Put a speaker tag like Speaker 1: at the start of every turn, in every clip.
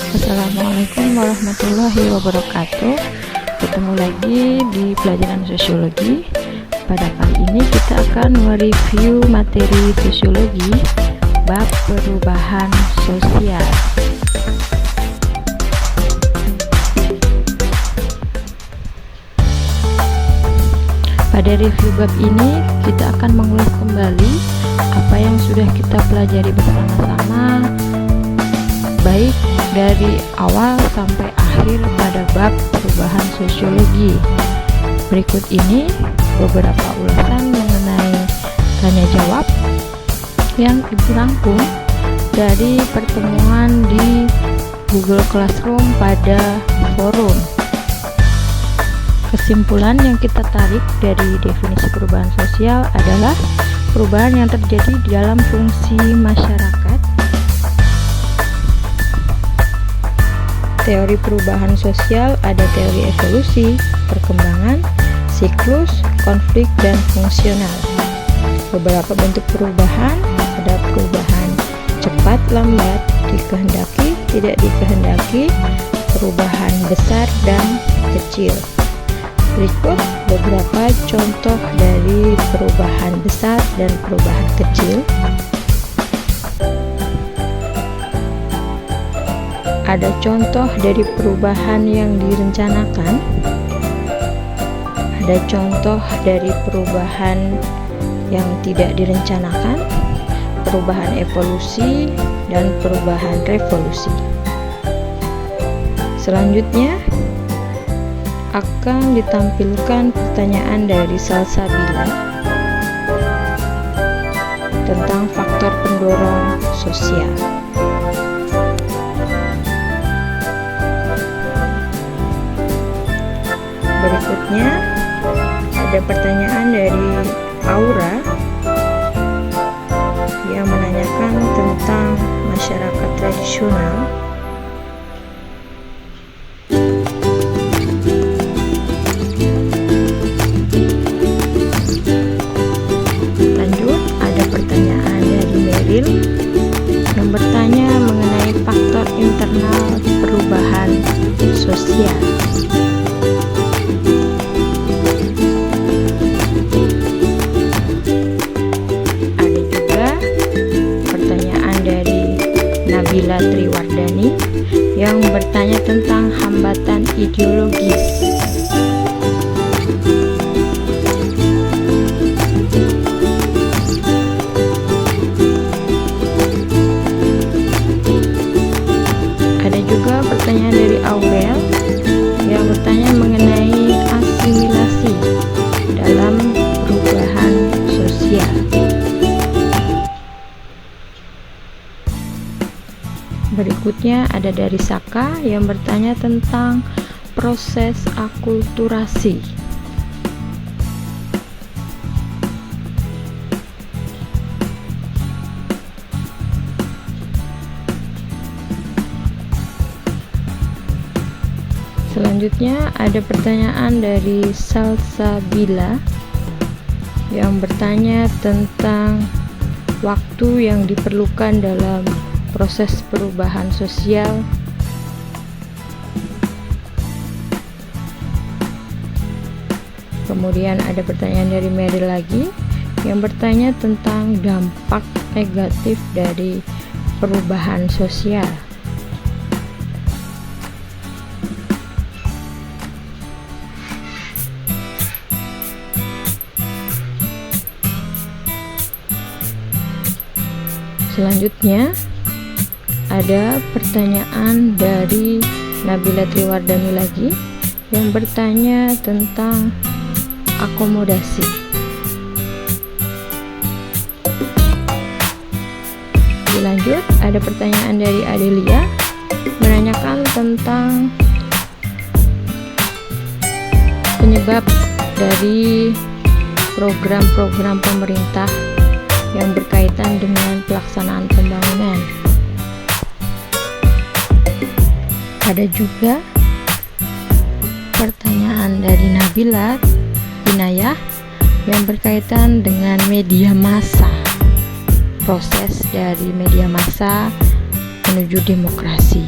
Speaker 1: Assalamualaikum warahmatullahi wabarakatuh. Ketemu lagi di pelajaran sosiologi. Pada kali ini kita akan mereview materi sosiologi bab perubahan sosial. Pada review bab ini kita akan mengulas kembali apa yang sudah kita pelajari bersama-sama, baik dari awal sampai akhir pada bab perubahan sosiologi. Berikut ini beberapa ulasan mengenai tanya jawab yang Ibu rangkum dari pertemuan di Google Classroom pada forum. Kesimpulan yang kita tarik dari definisi perubahan sosial adalah perubahan yang terjadi di dalam fungsi masyarakat. Teori perubahan sosial ada teori evolusi, perkembangan, siklus, konflik, dan fungsional. Beberapa bentuk perubahan ada perubahan cepat, lambat, dikehendaki, tidak dikehendaki, perubahan besar dan kecil. Berikut beberapa contoh dari perubahan besar dan perubahan kecil. Ada contoh dari perubahan yang direncanakan, ada contoh dari perubahan yang tidak direncanakan, perubahan evolusi, dan perubahan revolusi. Selanjutnya akan ditampilkan pertanyaan dari Salsabila tentang faktor pendorong sosial. Berikutnya ada pertanyaan dari Aura yang menanyakan tentang masyarakat tradisional. Lanjut, ada pertanyaan dari Meryl yang bertanya mengenai faktor internal perubahan sosial. Nabila Triwardani yang bertanya tentang hambatan ideologis. Ada juga pertanyaan dari Aurel yang bertanya mengenai asimilasi dalam perubahan sosial. Berikutnya ada dari Saka yang bertanya tentang proses akulturasi. Selanjutnya ada pertanyaan dari Salsabila yang bertanya tentang waktu yang diperlukan dalam proses perubahan sosial. Kemudian ada pertanyaan dari Mary lagi yang bertanya tentang dampak negatif dari perubahan sosial. Selanjutnya ada pertanyaan dari Nabila Triwardani lagi yang bertanya tentang akomodasi. Dilanjut, ada pertanyaan dari Adelia menanyakan tentang penyebab dari program-program pemerintah yang berkaitan dengan pelaksanaan pembangunan. Ada juga pertanyaan dari Nabila Inayah yang berkaitan dengan media massa, proses dari media massa menuju demokrasi.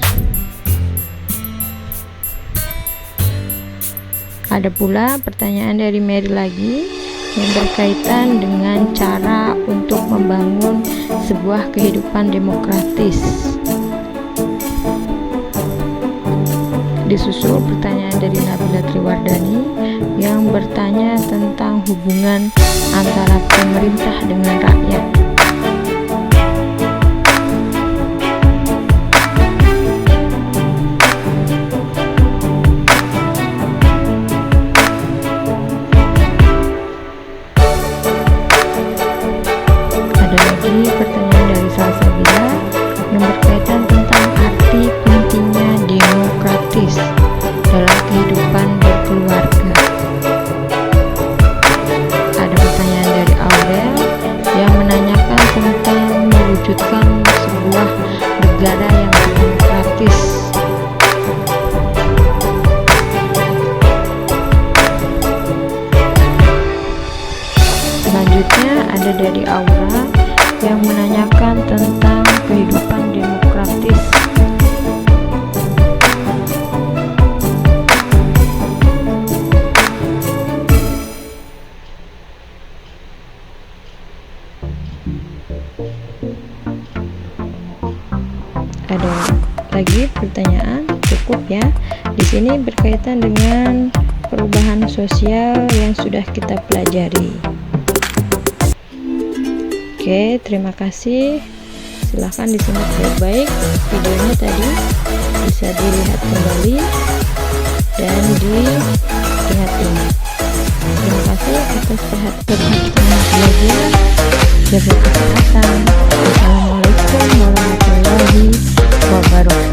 Speaker 1: Ada pula pertanyaan dari Mary lagi yang berkaitan dengan cara untuk membangun sebuah kehidupan demokratis. Disusul pertanyaan dari Nabila Triwardani yang bertanya tentang hubungan antara pemerintah dengan rakyat. Ada lagi pertanyaan dari Salsabila yang berkaitan tentang arti pentingnya demokratis dalam kehidupan berkeluarga. Ada pertanyaan dari Aurel yang menanyakan tentang mewujudkan sebuah negara yang demokratis. Selanjutnya ada dari Aura yang menanyakan tentang kehidupan demokratis. Ada lagi pertanyaan, cukup ya. Di sini berkaitan dengan perubahan sosial yang sudah kita pelajari. Oke, terima kasih. Silahkan disimak baik-baik videonya tadi, bisa dilihat kembali dan diingat-ingat. Terima kasih atas perhatian belajar. Jaga kesehatan. Assalamualaikum warahmatullahi wabarakatuh.